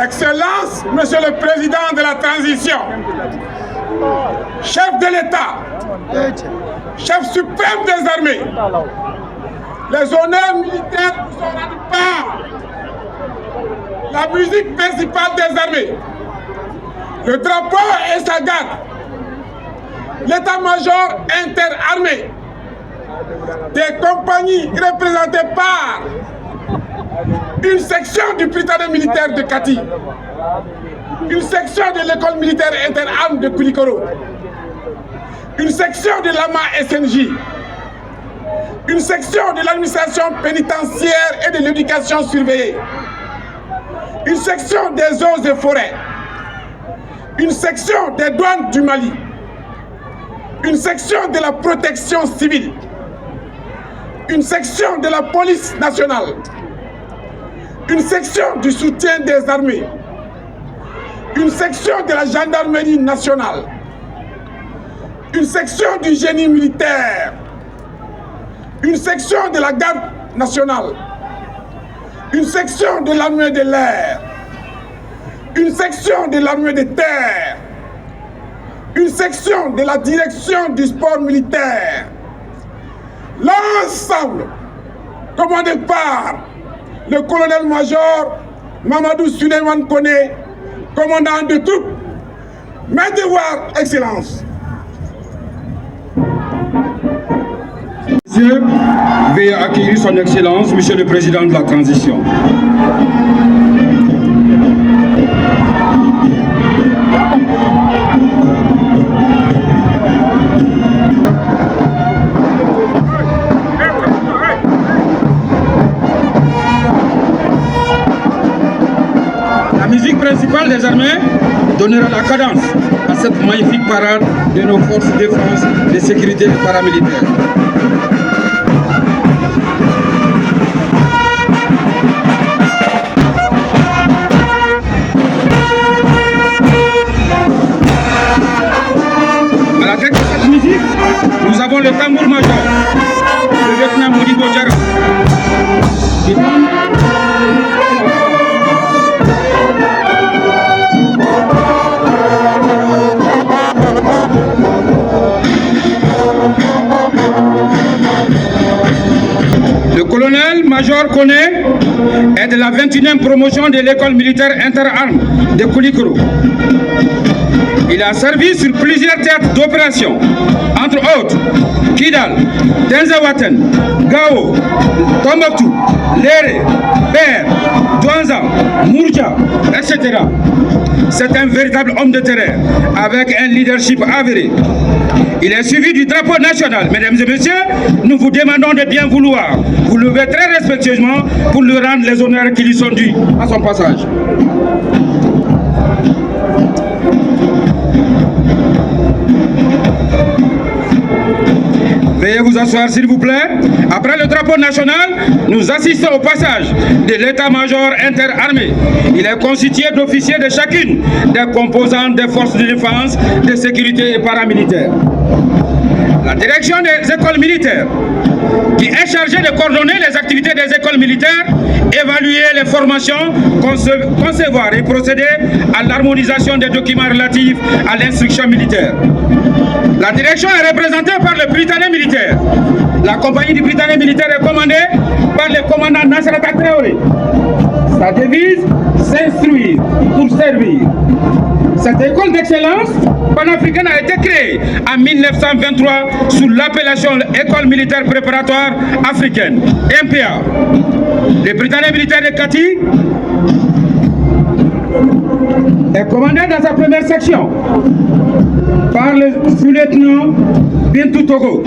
Excellence, Monsieur le Président de la Transition, chef de l'État, chef suprême des armées, les honneurs militaires nous sont rendus par la musique principale des armées, le drapeau et sa garde, l'état-major interarmé, des compagnies représentées par une section du Prytanée militaire de Kati, une section de l'école militaire interarmes de Koulikoro, une section de l'AMA SNJ, une section de l'administration pénitentiaire et de l'éducation surveillée, une section des eaux et forêts, une section des douanes du Mali, une section de la protection civile, une section de la police nationale, une section du soutien des armées, une section de la gendarmerie nationale, une section du génie militaire, une section de la garde nationale, une section de l'armée de l'air, une section de l'armée de terre, une section de la direction du sport militaire. L'ensemble, commandé par le colonel-major Mamadou Suleiman Koné, commandant de troupes. Mes devoirs, Excellence. Monsieur, veuillez accueillir son Excellence, Monsieur le Président de la Transition. La musique principale des armées donnera la cadence à cette magnifique parade de nos forces de défense, de sécurité et paramilitaires. À la tête de cette musique, nous avons le tambour major, le lieutenant Modibo Diarra. Le colonel-major Koné est de la 21e promotion de l'école militaire interarmes de Koulikoro. Il a servi sur plusieurs théâtres d'opération, entre autres Kidal, Tenzawaten, Gao, Tombouctou, Léré, Ber, Douanza, Mourja, etc. C'est un véritable homme de terrain avec un leadership avéré. Il est suivi du drapeau national. Mesdames et messieurs, nous vous demandons de bien vouloir vous lever très respectueusement pour lui rendre les honneurs qui lui sont dus à son passage. Veuillez vous asseoir s'il vous plaît. Après le drapeau national, nous assistons au passage de l'état-major interarmé. Il est constitué d'officiers de chacune des composantes des forces de défense, de sécurité et paramilitaires. La direction des écoles militaires, qui est chargée de coordonner les activités des écoles militaires, évaluer les formations, concevoir et procéder à l'harmonisation des documents relatifs à l'instruction militaire. La direction est représentée par le Prytanée militaire. La compagnie du Prytanée militaire est commandée par le commandant Nasrata Traoré. Sa devise, s'instruire pour servir. Cette école d'excellence panafricaine a été créée en 1923 sous l'appellation École militaire préparatoire africaine, MPA. Le Prytanée militaire de Kati est commandé dans sa première section par le sous-lieutenant Bintou Togo.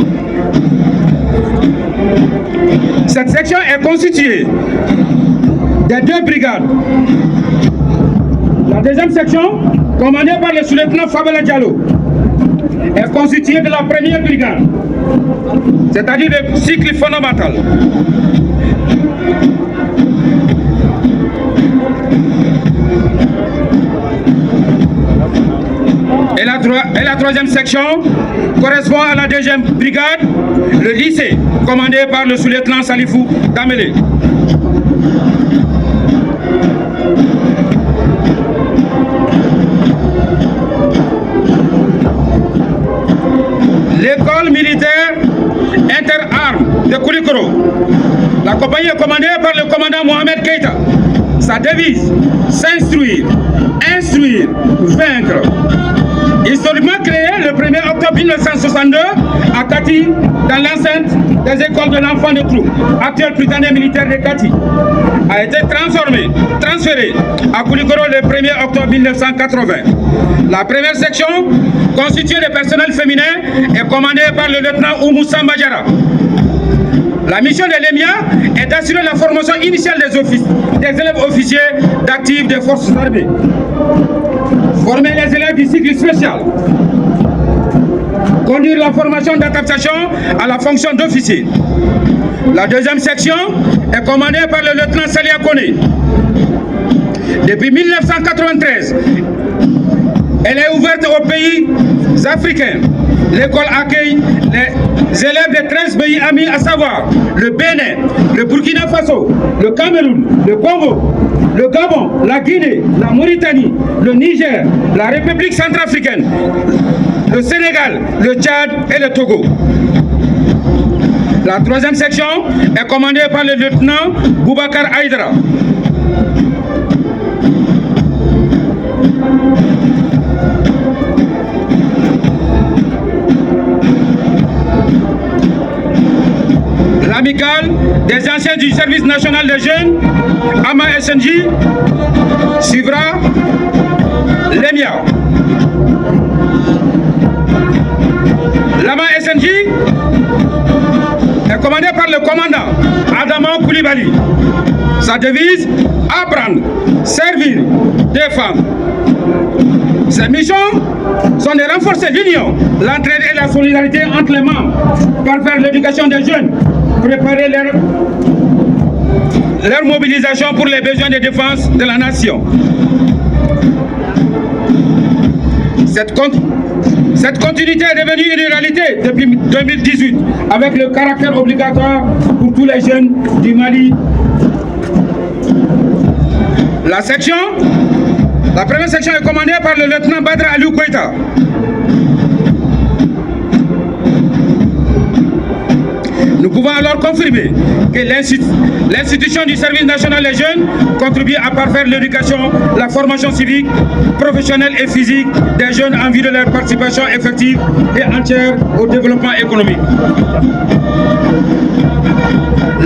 Cette section est constituée de 2 brigades. La deuxième section, commandée par le sous-lieutenant Fabela Diallo, est constituée de la première brigade, c'est-à-dire le cycle fondamental. Et la troisième section correspond à la deuxième brigade, le lycée, commandé par le sous-lieutenant Salifou Damele. de Koulikoro. La compagnie est commandée par le commandant Mohamed Keïta. Sa devise, s'instruire, instruire, vaincre. Historiquement créé le 1er octobre 1962 à Kati, dans l'enceinte des écoles de l'enfant de troupe, actuel prytanée militaire de Kati, a été transféré à Koulikoro le 1er octobre 1980. La première section, constituée de personnel féminin, est commandée par le lieutenant Oumoussa Madjara. La mission de l'EMIA est d'assurer la formation initiale des élèves officiers d'actifs des forces armées. Former les élèves du cycle spécial. Conduire la formation d'adaptation à la fonction d'officier. La deuxième section est commandée par le lieutenant Salia Kone. Depuis 1993, elle est ouverte aux pays africains. L'école accueille les élèves de 13 pays amis, à savoir le Bénin, le Burkina Faso, le Cameroun, le Congo, le Gabon, la Guinée, la Mauritanie, le Niger, la République centrafricaine, le Sénégal, le Tchad et le Togo. La troisième section est commandée par le lieutenant Boubacar Aïdara. L'amicale des anciens du service national des jeunes, AMA SNJ, suivra l'EMIA. L'AMA SNJ est commandée par le commandant Adama Koulibaly. Sa devise, apprendre, servir, défendre. Ces missions sont de renforcer l'union, l'entraide et la solidarité entre les membres, parfaire l'éducation des jeunes, préparer leur mobilisation pour les besoins de défense de la nation. Cette continuité est devenue une réalité depuis 2018 avec le caractère obligatoire pour tous les jeunes du Mali. La première section est commandée par le lieutenant Badra Aliou Koïta. Nous pouvons alors confirmer que l'institution du service national des jeunes contribue à parfaire l'éducation, la formation civique, professionnelle et physique des jeunes en vue de leur participation effective et entière au développement économique.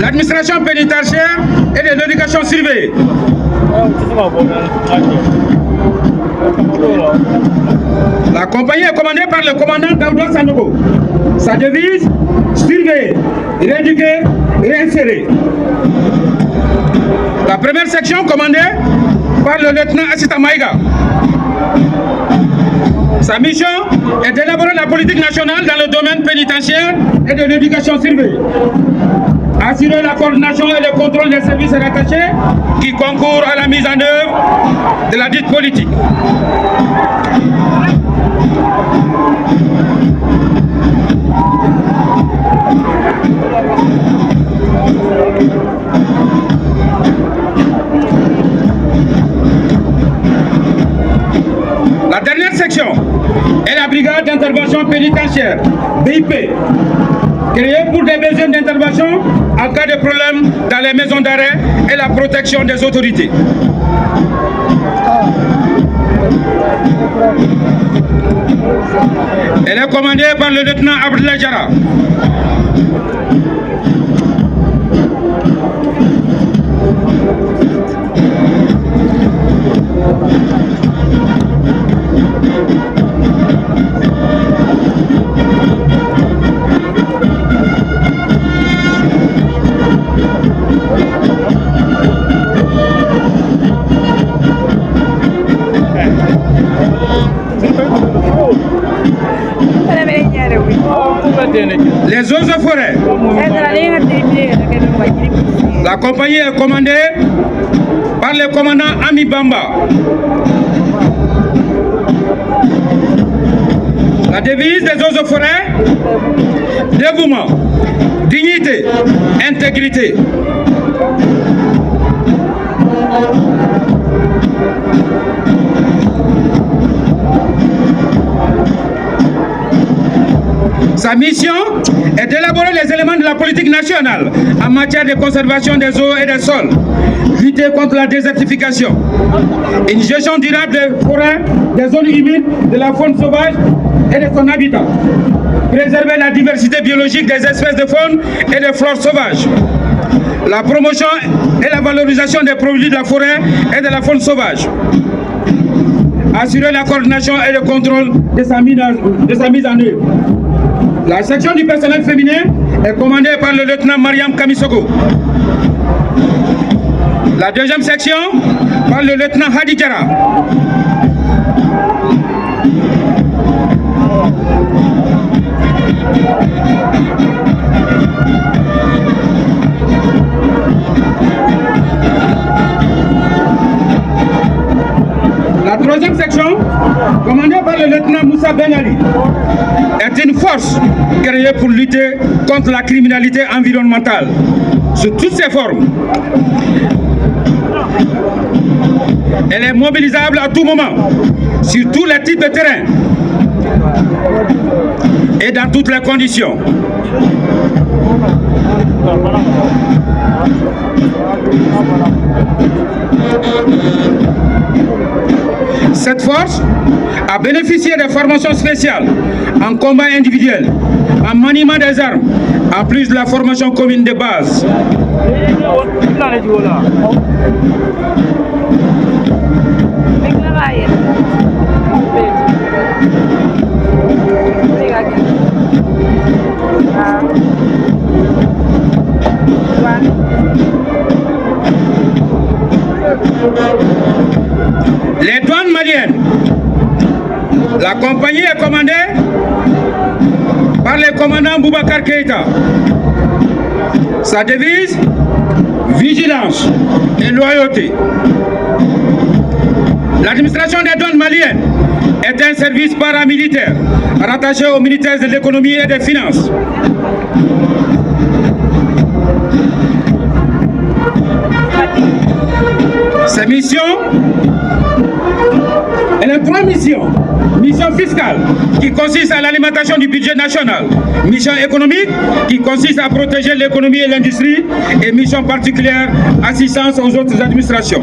L'administration pénitentiaire et de l'éducation surveillée. La compagnie est commandée par le commandant Daouda Sanogo. Sa devise, surveiller, rééduquer, réinsérer. La première section commandée par le lieutenant Assita Maïga. Sa mission est d'élaborer la politique nationale dans le domaine pénitentiaire et de l'éducation surveillée. Assurer la coordination et le contrôle des services rattachés qui concourent à la mise en œuvre de la dite politique. La dernière section est la brigade d'intervention pénitentiaire, BIP, créée pour des besoins d'intervention en cas de problème dans les maisons d'arrêt et la protection des autorités. Elle est commandée par le lieutenant Abdoulaye Diarra. Les eaux et forêts. La compagnie est commandée par le commandant Ami Bamba. La devise des eaux et forêts, dévouement, dignité, intégrité. Sa Sa mission est d'élaborer les éléments de la politique nationale en matière de conservation des eaux et des sols, lutter contre la désertification, une gestion durable des forêts, des zones humides, de la faune sauvage et de son habitat, préserver la diversité biologique des espèces de faune et de flore sauvages, la promotion et la valorisation des produits de la forêt et de la faune sauvage, assurer la coordination et le contrôle de sa mise en œuvre. La section du personnel féminin est commandée par le lieutenant Mariam Kamisogo. La deuxième section par le lieutenant Hadi Diarra. La troisième section, commandée par le lieutenant Moussa Ben Ali, est une force créée pour lutter contre la criminalité environnementale sous toutes ses formes. Elle est mobilisable à tout moment, sur tous les types de terrains et dans toutes les conditions. Cette force a bénéficié des formations spéciales en combat individuel, en maniement des armes, en plus de la formation commune de base. Les douanes maliennes. La compagnie est commandée par le commandant Boubacar Keïta. Sa devise, vigilance et loyauté. L'administration des douanes maliennes est un service paramilitaire rattaché au ministère de l'économie et des finances. Ces missions, elle a trois missions. Mission fiscale, qui consiste à l'alimentation du budget national. Mission économique, qui consiste à protéger l'économie et l'industrie. Et mission particulière, assistance aux autres administrations.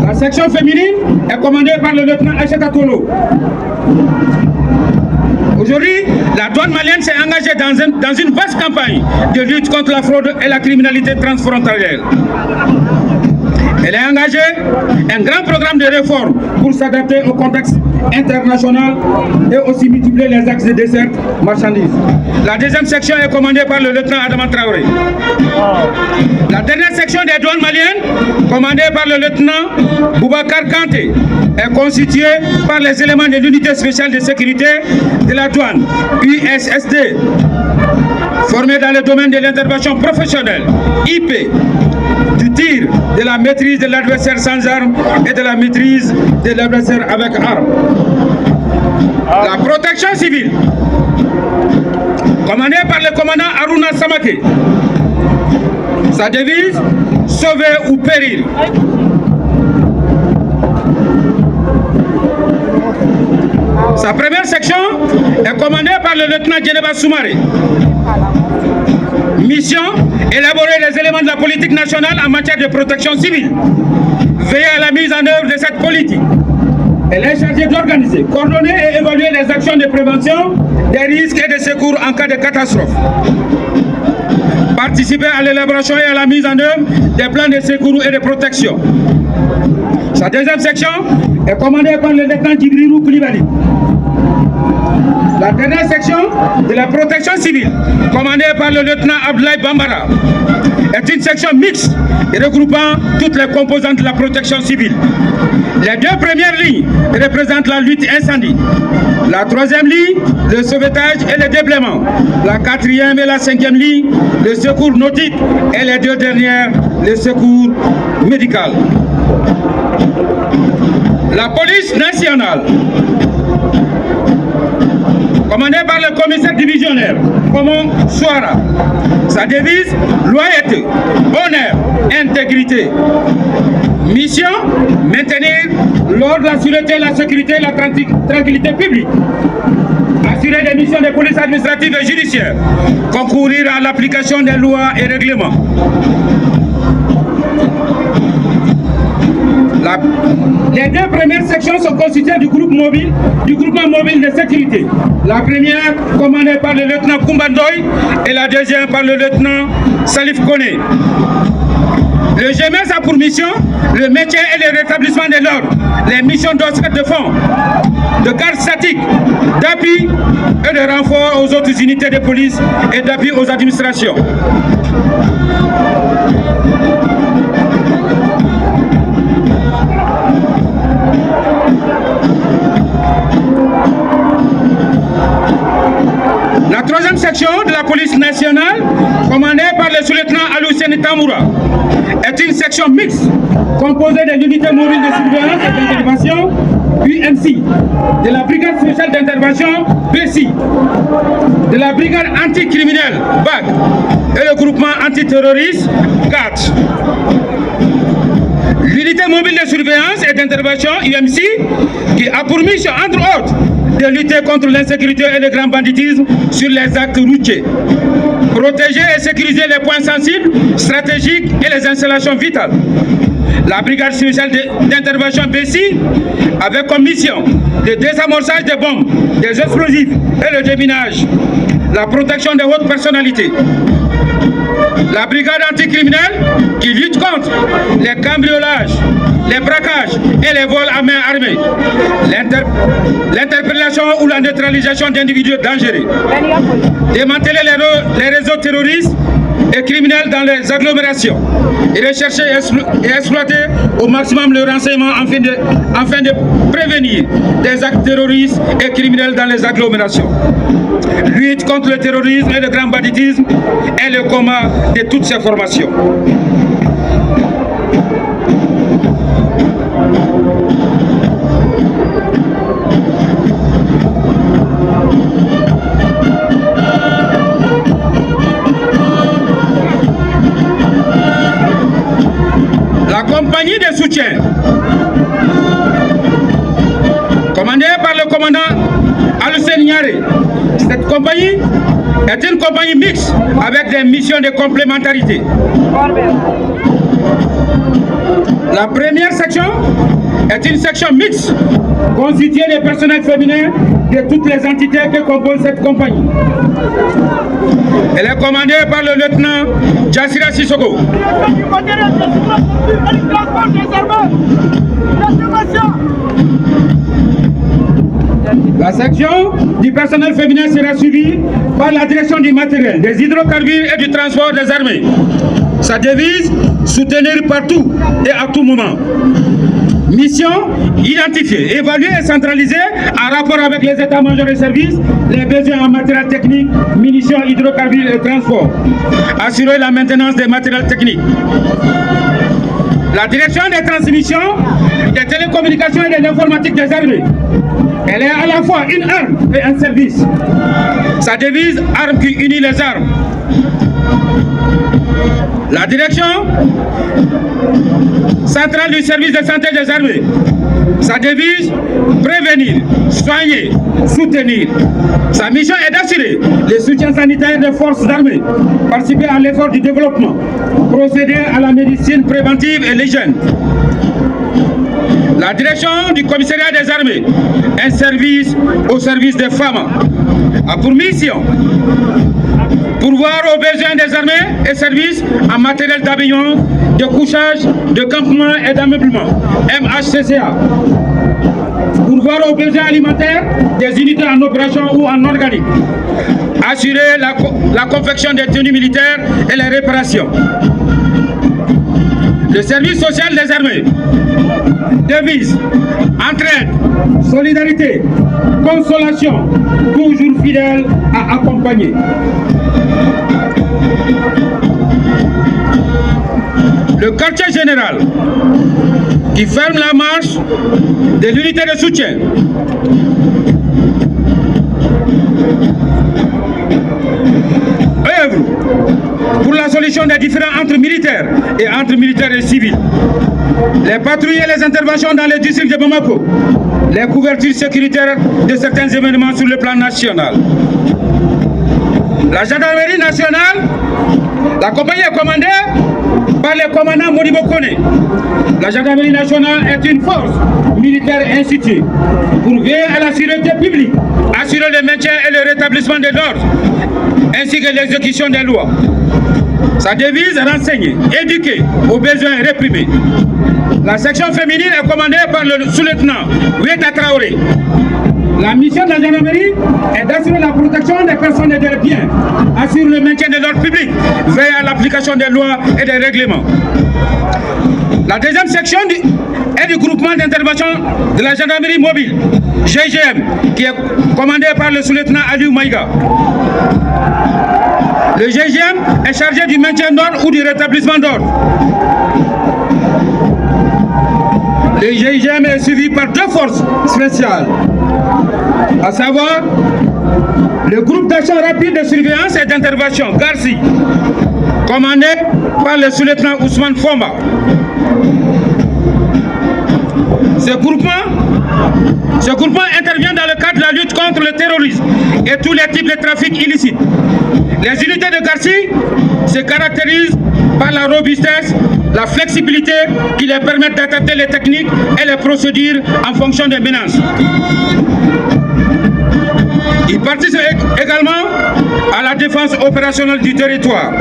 La section féminine est commandée par le lieutenant Acheta Tolo. Aujourd'hui, la douane malienne s'est engagée dans une vaste campagne de lutte contre la fraude et la criminalité transfrontalière. Elle a engagé un grand programme de réforme pour s'adapter au contexte international et aussi multiplier les axes de desserte marchandises. La deuxième section est commandée par le lieutenant Adama Traoré. La dernière section des douanes maliennes, commandée par le lieutenant Boubacar Kanté, est constituée par les éléments de l'unité spéciale de sécurité de la douane, USSD, formée dans le domaine de l'intervention professionnelle, IP, du tir, de la maîtrise de l'adversaire sans armes et de la maîtrise de l'adversaire avec armes. La protection civile, commandée par le commandant Aruna Samake. Sa devise, sauver ou périr. Sa première section est commandée par le lieutenant Djeneba Soumaré. Mission, élaborer les éléments de la politique nationale en matière de protection civile. Veiller à la mise en œuvre de cette politique. Elle est chargée d'organiser, coordonner et évaluer les actions de prévention des risques et de secours en cas de catastrophe. Participer à l'élaboration et à la mise en œuvre des plans de secours et de protection. Sa deuxième section est commandée par le lieutenant Djibrilou Koulibaly. La dernière section de la protection civile, commandée par le lieutenant Abdoulaye Bambara, est une section mixte regroupant toutes les composantes de la protection civile. Les deux premières lignes représentent la lutte incendie. La troisième ligne, le sauvetage et le déblaiement. La quatrième et la cinquième ligne, le secours nautique. Et les deux dernières, le secours médical. La police nationale, commandée par le commissaire divisionnaire, Komon Souara. Sa devise, loyauté, honneur, intégrité. Mission, maintenir l'ordre, la sûreté, la sécurité et la tranquillité publique. assurer des missions de police administrative et judiciaire, concourir à l'application des lois et règlements. Les deux premières sections sont constituées du groupement mobile de sécurité. La première commandée par le lieutenant Koumbandoy et la deuxième par le lieutenant Salif Kone. Le GMS a pour mission le maintien et le rétablissement de l'ordre, les missions d'obstacle de fond, de garde statique, d'appui et de renfort aux autres unités de police et d'appui aux administrations. La troisième section de la police nationale, commandée par le sous-lieutenant Alousseni Tamoura, est une section mixte composée de l'unité mobile de surveillance et d'intervention UMC, de la brigade spéciale d'intervention BC, de la brigade anticriminelle BAC et le groupement antiterroriste GAT. L'unité mobile de surveillance et d'intervention UMC, qui a pour mission, entre autres, de lutter contre l'insécurité et le grand banditisme sur les actes routiers, protéger et sécuriser les points sensibles, stratégiques et les installations vitales. La brigade spéciale d'intervention BC avait comme mission le désamorçage des bombes, des explosifs et le déminage, la protection des hautes personnalités. La brigade anticriminelle qui lutte contre les cambriolages, les braquages et les vols à main armée, l'interpellation ou la neutralisation d'individus dangereux, démanteler les réseaux terroristes et criminels dans les agglomérations et rechercher et exploiter au maximum le renseignement afin de prévenir des actes terroristes et criminels dans les agglomérations. Lutte contre le terrorisme et le grand banditisme est le combat de toutes ces formations. La compagnie de soutien, commandée par le commandant Alousseni Niaré, cette compagnie est une compagnie mixte avec des missions de complémentarité. La première section est une section mixte constituée de personnel féminin de toutes les entités que compose cette compagnie. Elle est commandée par le lieutenant Jassira Sissoko. La section du personnel féminin sera suivie par la direction du matériel, des hydrocarbures et du transport des armées. Sa devise, soutenir partout et à tout moment. Mission, identifier, évaluer et centraliser en rapport avec les états-majors et services les besoins en matériel technique, munitions, hydrocarbures et transport. Assurer la maintenance des matériels techniques. La direction des transmissions, des télécommunications et de l'informatique des armées. Elle est à la fois une arme et un service. Sa devise, arme qui unit les armes. La direction centrale du service de santé des armées. Sa devise, prévenir, soigner, soutenir. Sa mission est d'assurer le soutien sanitaire des forces armées, participer à l'effort du développement, procéder à la médecine préventive et l'hygiène. La direction du commissariat des armées, un service au service des femmes, a pour mission pourvoir aux besoins des armées et services en matériel d'habillement, de couchage, de campement et d'ameublement, MHCCA. Pourvoir aux besoins alimentaires des unités en opération ou en organique. Assurer la confection des tenues militaires et les réparations. Le service social des armées. Devise, entraide, solidarité, consolation, toujours fidèle à accompagner. Le quartier général qui ferme la marche de l'unité de soutien. Œuvre pour la solidarité l'évolution des différends entre militaires et civils, les patrouilles et les interventions dans les districts de Bamako, les couvertures sécuritaires de certains événements sur le plan national. La gendarmerie nationale, la compagnie est commandée par le commandant Modibo Kone. La gendarmerie nationale est une force militaire instituée pour veiller à la sûreté publique, assurer le maintien et le rétablissement de l'ordre, ainsi que l'exécution des lois. Sa devise, renseigner, éduquer aux besoins réprimés. La section féminine est commandée par le sous-lieutenant Oueta Traoré. La mission de la gendarmerie est d'assurer la protection des personnes et des biens, assurer le maintien de l'ordre public, veiller à l'application des lois et des règlements. La deuxième section est du groupement d'intervention de la gendarmerie mobile, GIGM, qui est commandé par le sous-lieutenant Aliou Maïga. Le GIGM est chargé du maintien d'ordre ou du rétablissement d'ordre. Le GIGM est suivi par deux forces spéciales, à savoir le groupe d'action rapide de surveillance et d'intervention, GARSI, commandé par le sous-lieutenant Ousmane Fomba. Ce groupement intervient dans le cadre de la lutte contre le terrorisme et tous les types de trafic illicites. Les unités de GARSI se caractérisent par la robustesse, la flexibilité qui leur permettent d'adapter les techniques et les procédures en fonction des menaces. Ils participent également à la défense opérationnelle du territoire.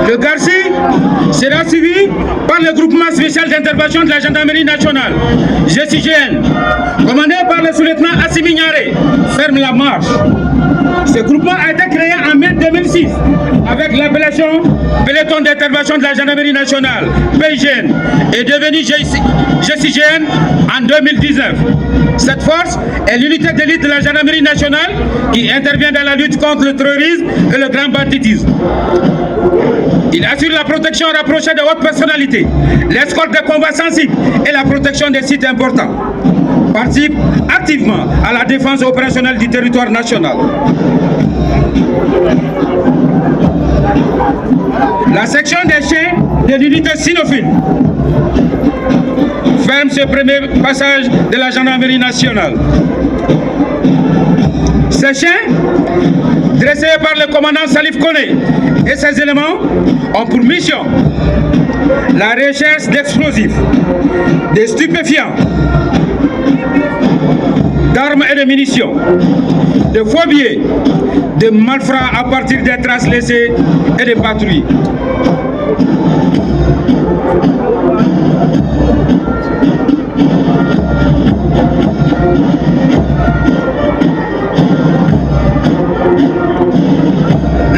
Le GARSI sera suivi par le groupement spécial d'intervention de la gendarmerie nationale, GCGN, commandé par le sous-lieutenant Assimi Niaré, ferme la marche. Ce groupement a été créé en mai 2006 avec l'appellation Peloton d'intervention de la gendarmerie nationale, PIGN, et devenu GCGN en 2019. Cette force est l'unité d'élite de la gendarmerie nationale qui intervient dans la lutte contre le terrorisme et le grand banditisme. Il assure la protection rapprochée de hautes personnalités, l'escorte des convois sensibles et la protection des sites importants. Participe activement à la défense opérationnelle du territoire national. La section des chiens de l'unité cynophile ferme ce premier passage de la gendarmerie nationale. Ces chiens, dressés par le commandant Salif Kone et ses éléments, ont pour mission la recherche d'explosifs, de stupéfiants, d'armes et de munitions, de faux billets, de malfrats à partir des traces laissées et des patrouilles.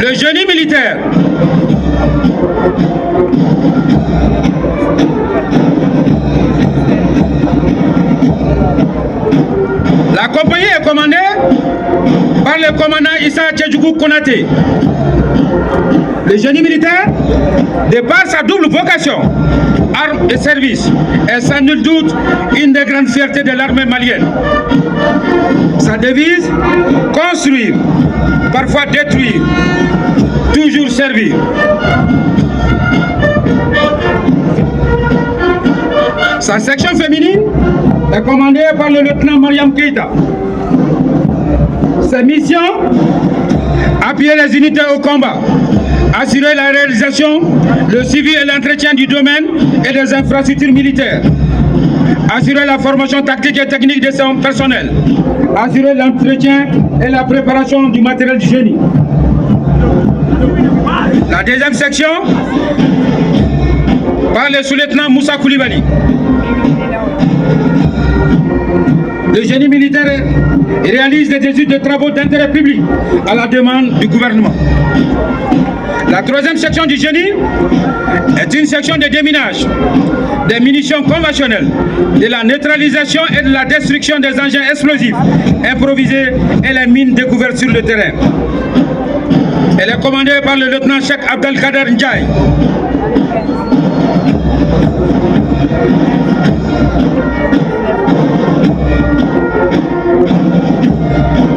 Le génie militaire La compagnie est commandée par le commandant Issa Tchedjougou Konaté. Le génie militaire, de par sa double vocation, armes et services, est sans nul doute une des grandes fiertés de l'armée malienne. Sa devise, construire, parfois détruire, toujours servir. Sa section féminine est commandée par le lieutenant Mariam Keita. Sa mission, appuyer les unités au combat, assurer la réalisation, le suivi et l'entretien du domaine et des infrastructures militaires, assurer la formation tactique et technique de son personnel, assurer l'entretien et la préparation du matériel du génie. La deuxième section, par le sous-lieutenant Moussa Koulibaly. le génie militaire réalise des études de travaux d'intérêt public à la demande du gouvernement. La troisième section du génie est une section de déminage, des munitions conventionnelles, de la neutralisation et de la destruction des engins explosifs improvisés et les mines découvertes sur le terrain. Elle est commandée par le lieutenant Cheikh Abdelkader Ndiaye.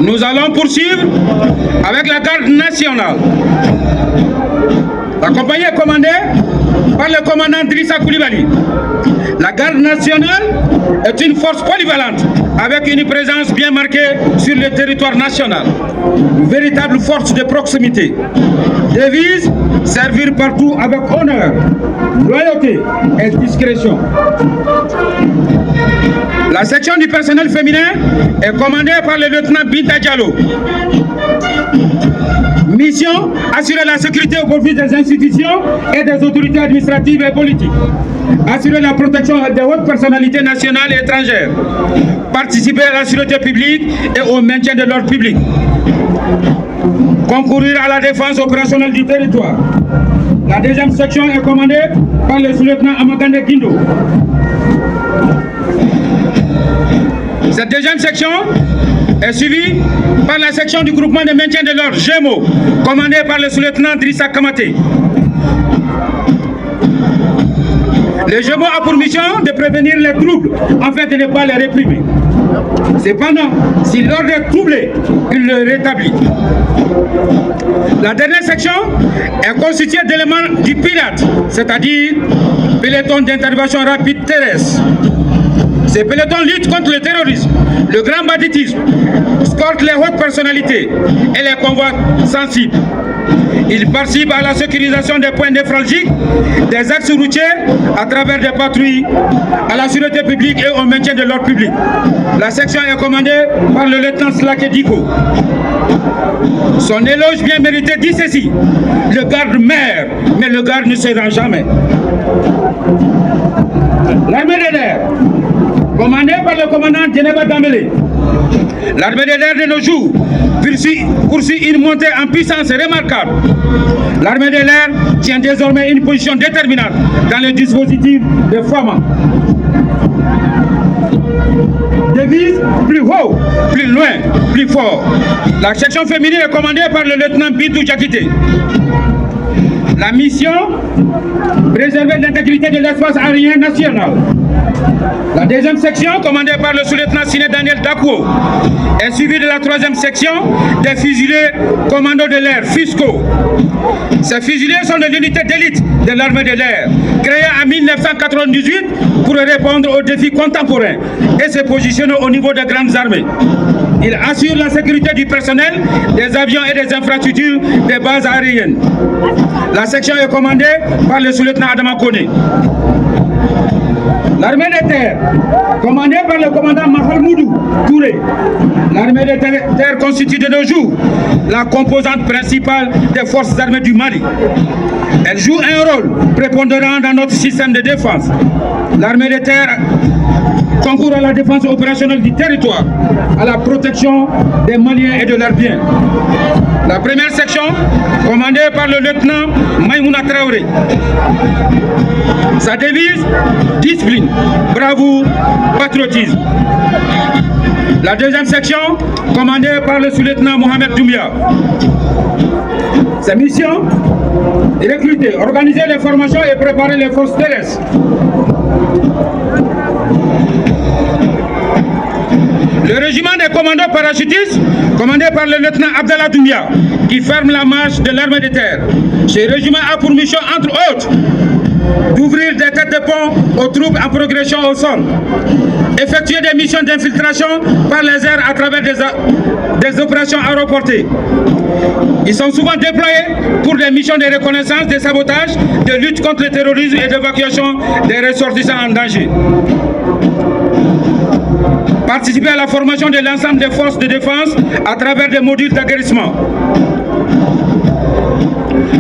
Nous allons poursuivre avec la garde nationale. La compagnie est commandée par le commandant Drissa Koulibaly. La garde nationale est une force polyvalente avec une présence bien marquée sur le territoire national. Une véritable force de proximité. Devise: servir partout avec honneur, loyauté et discrétion. La section du personnel féminin est commandée par le lieutenant Binta Diallo. Mission: assurer la sécurité au profit des institutions et des autorités administratives et politiques. Assurer la protection des hautes personnalités nationales et étrangères. Participer à la sûreté publique et au maintien de l'ordre public. Concourir à la défense opérationnelle du territoire. La deuxième section est commandée par le sous-lieutenant Amakande Guindo. Cette deuxième section est suivie par la section du groupement de maintien de l'ordre GEMO, commandée par le sous-lieutenant Drissa Kamaté. Le GEMO a pour mission de prévenir les troubles afin de ne pas les réprimer. Cependant, si l'ordre est troublé, il le rétablit. La dernière section est constituée d'éléments du pirate, c'est-à-dire peloton d'intervention rapide terrestre. Ces pelotons luttent contre le terrorisme, le grand banditisme, escortent les hautes personnalités et les convois sensibles. Ils participent à la sécurisation des points névralgiques, des axes routiers à travers des patrouilles, à la sûreté publique et au maintien de l'ordre public. La section est commandée par le lieutenant Slaké Diko. Son éloge bien mérité dit ceci: le garde meurt, mais le garde ne se rend jamais. L'armée de l'air, commandée par le commandant Djeneba Dambélé. L'armée de l'air de nos jours poursuit une montée en puissance remarquable. L'armée de l'air tient désormais une position déterminante dans le dispositif de FAMA. Devise: plus haut, plus loin, plus fort. La section féminine est commandée par le lieutenant Bintou Diakité. La mission: préserver l'intégrité de l'espace aérien national. La deuxième section, commandée par le sous-lieutenant Siné Daniel Dakuo, est suivie de la troisième section des fusiliers commando de l'air, FUSCO. Ces fusiliers sont de l'unité d'élite de l'armée de l'air, créée en 1998 pour répondre aux défis contemporains et se positionner au niveau des grandes armées. Ils assurent la sécurité du personnel, des avions et des infrastructures des bases aériennes. La section est commandée par le sous-lieutenant Adama Kone. L'armée de terre, commandée par le commandant Mahalmoudou Touré. L'armée de terre constitue de nos jours la composante principale des forces armées du Mali. Elle joue un rôle prépondérant dans notre système de défense. L'armée de terre concourt à la défense opérationnelle du territoire, à la protection des Maliens et de leurs biens. La première section, commandée par le lieutenant Maïmouna Traoré. Sa devise: discipline, bravoure, patriotisme. La deuxième section, commandée par le sous-lieutenant Mohamed Doumbia. Sa mission: recruter, organiser les formations et préparer les forces terrestres. Le régiment des commandos parachutistes, commandé par le lieutenant Abdallah Doumbia, qui ferme la marche de l'armée de terre. Ce régiment a pour mission, entre autres, d'ouvrir des têtes de pont aux troupes en progression au sol, effectuer des missions d'infiltration par les airs à travers des opérations aéroportées. Ils sont souvent déployés pour des missions de reconnaissance, de sabotage, de lutte contre le terrorisme et d'évacuation des ressortissants en danger. Participer à la formation de l'ensemble des forces de défense à travers des modules d'aguerrissement.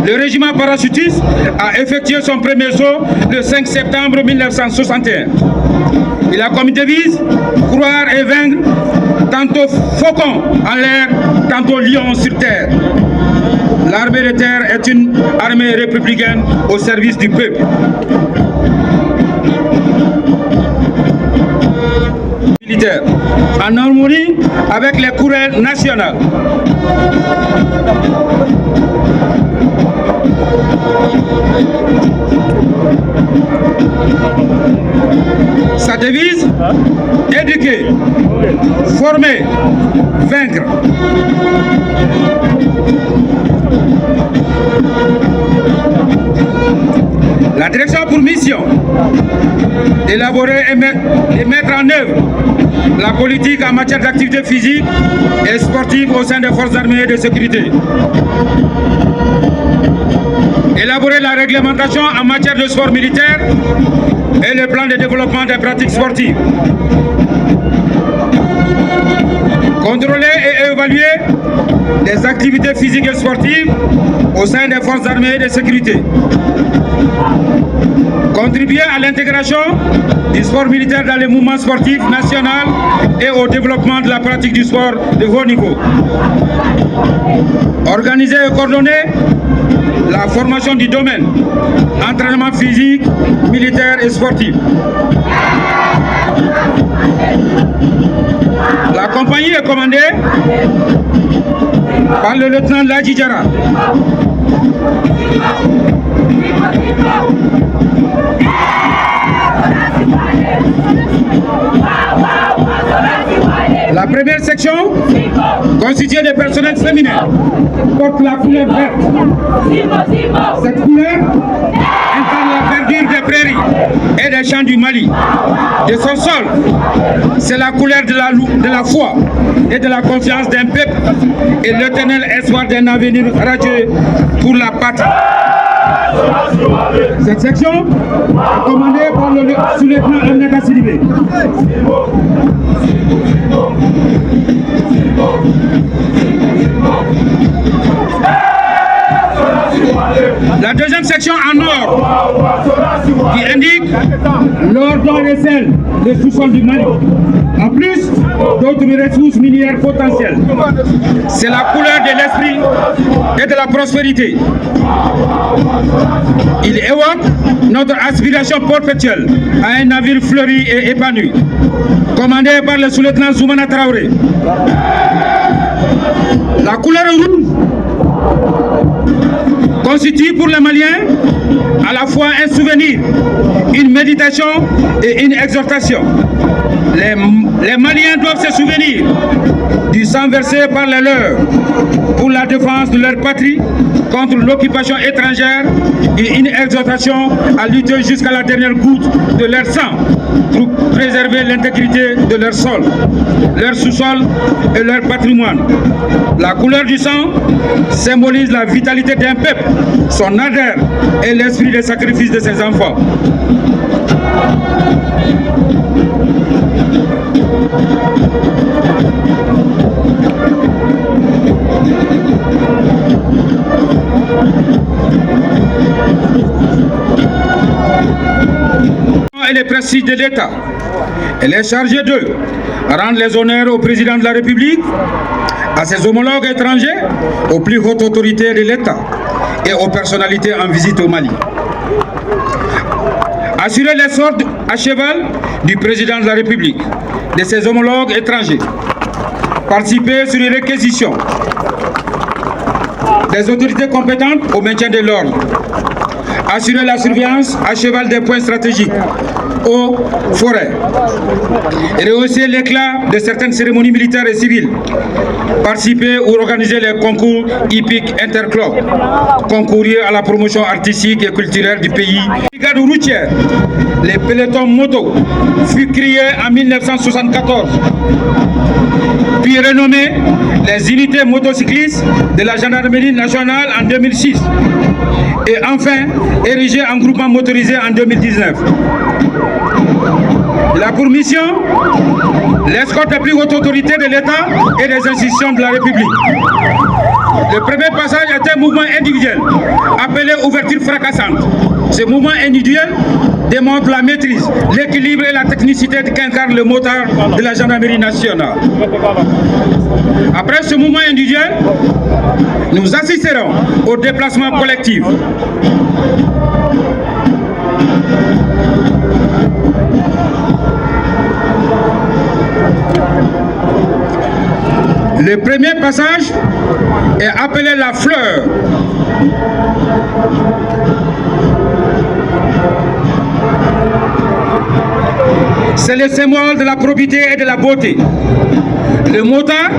Le régiment parachutiste a effectué son premier saut le 5 septembre 1961. Il a comme devise croire et vaincre, tantôt faucon en l'air, tantôt lion sur terre. L'armée de terre est une armée républicaine au service du peuple. Militaire, en harmonie avec les courants nationales. Sa devise, éduquer, former, vaincre. La direction a pour mission d'élaborer et mettre en œuvre la politique en matière d'activité physique et sportive au sein des forces armées et de sécurité. Élaborer la réglementation en matière de sport militaire et le plan de développement des pratiques sportives. Contrôler et évaluer les activités physiques et sportives au sein des forces armées et de sécurité. Contribuer à l'intégration du sport militaire dans les mouvements sportifs nationaux et au développement de la pratique du sport de haut niveau. Organiser et coordonner la formation du domaine, entraînement physique, militaire et sportif. La compagnie est commandée par le lieutenant Ladji Diarra. La première section, constituée de personnels féminins, porte la couleur verte. Cette couleur incarne la verdure des prairies et des champs du Mali. De son sol, c'est la couleur de la foi et de la confiance d'un peuple et l'éternel espoir d'un avenir radieux pour la patrie. Cette section est commandée par le sous-lieutenant Aminata Sidibé. La deuxième section en or qui indique l'or, d'or et sel des sous-sols du Mali. En plus d'autres ressources minières potentielles. C'est la couleur de l'esprit et de la prospérité. Il évoque notre aspiration perpétuelle à un navire fleuri et épanoui, commandé par le sous-lieutenant Zoumana Traoré. La couleur rouge constitue pour les Maliens à la fois un souvenir, une méditation et une exhortation. Les Maliens doivent se souvenir du sang versé par les leurs pour la défense de leur patrie contre l'occupation étrangère et une exhortation à lutter jusqu'à la dernière goutte de leur sang pour préserver l'intégrité de leur sol, leur sous-sol et leur patrimoine. La couleur du sang symbolise la vitalité d'un peuple, son ardeur et l'esprit de sacrifice de ses enfants. Et les principes de l'État. Elle est chargée de rendre les honneurs au président de la République, à ses homologues étrangers, aux plus hautes autorités de l'État et aux personnalités en visite au Mali. Assurer l'essor à cheval du président de la République, de ses homologues étrangers. Participer sur les réquisitions des autorités compétentes au maintien de l'ordre. Assurer la surveillance à cheval des points stratégiques, eaux, forêts. Rehausser l'éclat de certaines cérémonies militaires et civiles. Participer ou organiser les concours hippiques interclubs. Concourir à la promotion artistique et culturelle du pays. Brigade routière, les pelotons moto, fut créé en 1974. Puis renommé les unités motocyclistes de la gendarmerie nationale en 2006. Et enfin, érigé en groupement motorisé en 2019. Il a pour mission l'escorte des plus hautes autorités de l'État et des institutions de la République. Le premier passage est un mouvement individuel appelé ouverture fracassante. Ce mouvement individuel démontre la maîtrise, l'équilibre et la technicité qu'incarne le motard de la gendarmerie nationale. Après ce mouvement individuel, nous assisterons au déplacement collectif. Le premier passage est appelé la fleur. C'est le symbole de la probité et de la beauté. Le motard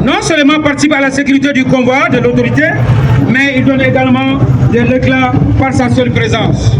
non seulement participe à la sécurité du convoi de l'autorité, mais il donne également de l'éclat par sa seule présence.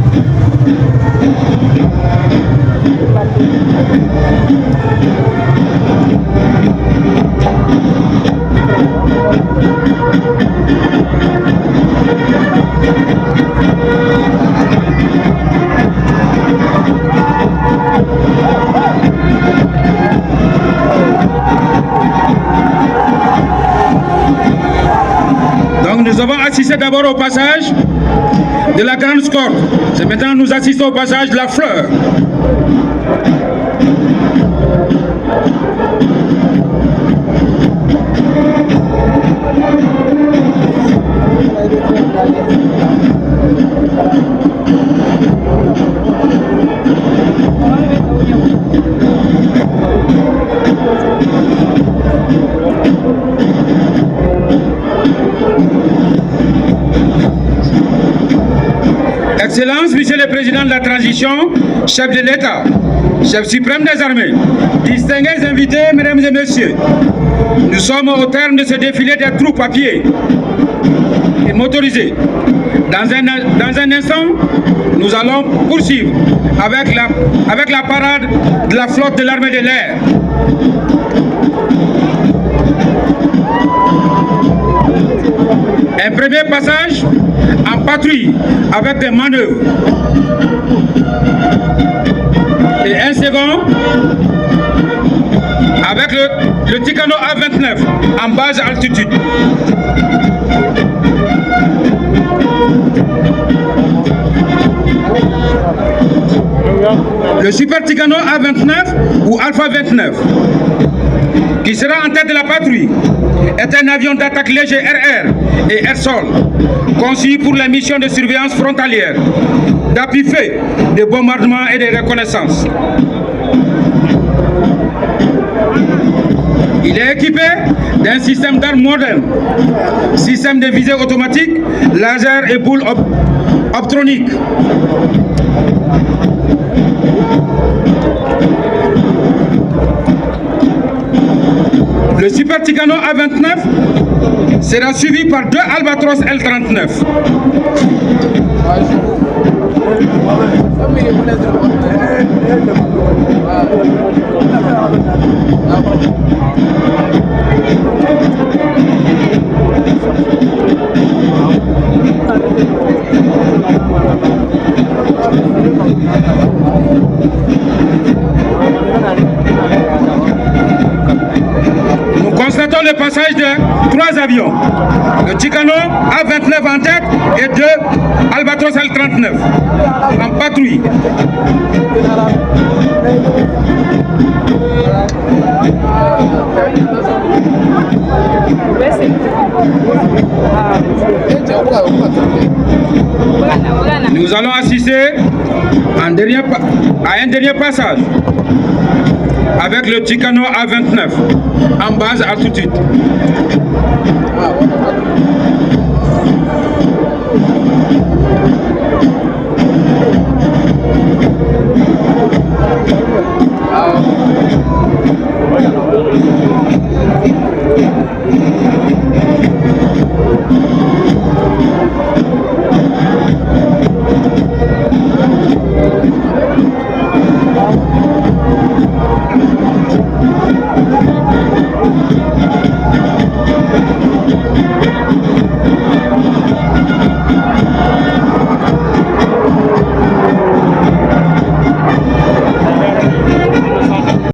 Donc nous avons assisté d'abord au passage de la grande escorte. C'est maintenant nous assistons au passage de la fleur. Excellence, Monsieur le Président de la Transition, chef de l'État, chef suprême des armées, distingués invités, Mesdames et Messieurs, nous sommes au terme de ce défilé des troupes à pied et motorisées. Dans un instant, nous allons poursuivre avec la parade de la flotte de l'armée de l'air. Un premier passage en patrouille avec des manœuvres. Et un second avec le Ticano A29 en basse altitude. Le Super Ticano A29 ou Alpha 29 qui sera en tête de la patrouille est un avion d'attaque léger RR et air-sol conçu pour la mission de surveillance frontalière, d'appui fait, de bombardement et de reconnaissance. Il est équipé d'un système d'armes moderne, système de visée automatique, laser et boule optronique. Le Super Ticano A29 sera suivi par 2 Albatros L39. Nous constatons le passage de 3 avions, le Ticano A29 en tête et 2 Albatros L39 en patrouille. Nous allons assister à un dernier passage avec le Ticano A29 en basse altitude.